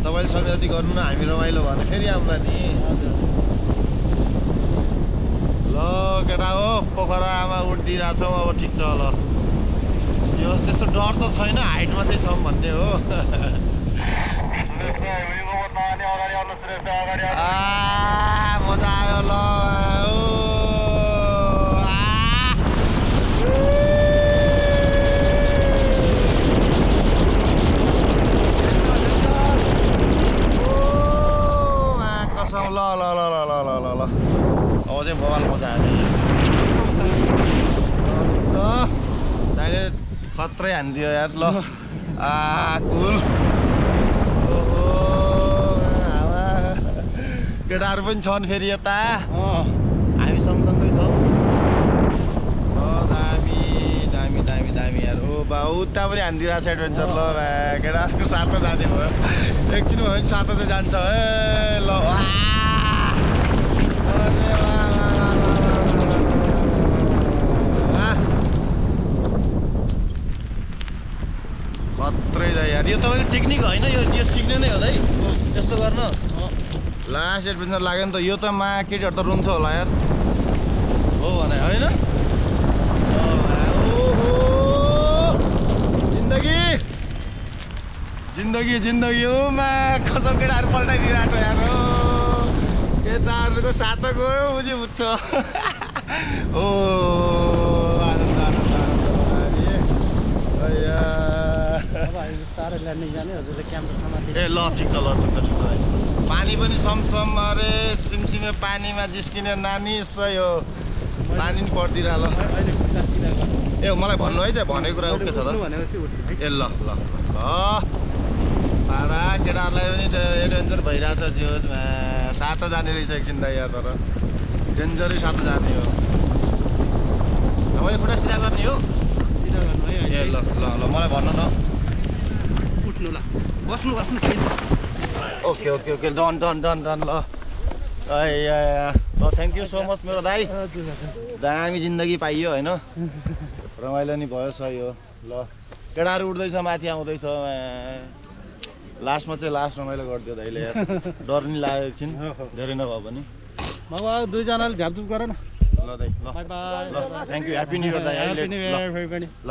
तपाईँले सक्ने जति गर्नु न, हामी रमाइलो भने फेरि आउँला नि। ल केटा हो, पोखरामा उठिदिइरहेछौँ अब। ठिक छ ल, होस् त्यस्तो डर त छैन, हाइटमा चाहिँ छौँ भन्ने हो। मजा आयो ल। कसम ल ल ल ल ल ल ल ल अब चाहिँ बवाल मजा आयो। दाइले खत्रै हानिदियो यार। ल कुल। केटाहरू पनि छन् फेरि यता, हामी सँगसँगै छौँ। दामी दामी दामी दामी यार। ओ बा उता पनि हानिदिइरहेको छ एडभेन्चर। ल केटाहरूको सातो जाने भयो, एकछिन भयो भने सातो चाहिँ जान्छ है। ल खत्रै छ यार। यो तपाईँको टेक्निक होइन, यो सिक्ने नै हो है यस्तो गर्न। लास्ट एडभेन्चर लाग्यो नि त यो त। केटीहरू त रुन्छ होला यार, हो भने होइन? जिन्दगी जिन्दगी जिन्दगी हो कसम केटाहरू पल्टाइदिइरहेको यार। हो केटाहरूको सातो गयो बुझी बुझ्छ। ओ आनन्द आनन्द आनन्द। ए ल ठिक छ ल, ठिक छ ठिक छ। पानी पनि समसम। अरे सिमसिमे पानीमा जिस्किने नानी सही हो, पानी पनि पर्दिरह। ल ए मलाई भन्नु है त, भनेको कुरा ओके छ त। ए ल ल ल पारा केटाहरूलाई पनि एडभेन्चर भइरहेछ। जियोसमा सातो जाने रहेछ एकछिन त यार, तर डेन्जरै सातो जाने हो। मैले खुट्टा सिधा गर्ने हो, सिधा गर्नु है। ए ल ल ल मलाई भन्नु न। उठ्नु ल, बस्नु बस्नु। Okay okay okay done done done done. ल ल थ्याङ्क यू सो मच मेरो दाइ। दामी जिन्दगी पाइयो होइन, रमाइलो नि भयो। सही हो। ल केटाहरू उठ्दैछ, माथि आउँदैछ। लास्टमा चाहिँ लास्ट रमाइलो गरिदियो दाइले यार। डर नि लाग्यो एकछिन, धेरै नभए पनि। बाबा दुईजनाले झापझुप गर न। ल दाइ ल ल thank you. Happy new year दाइ। ह्याप्पी न्यु इयर फेरि पनि। ल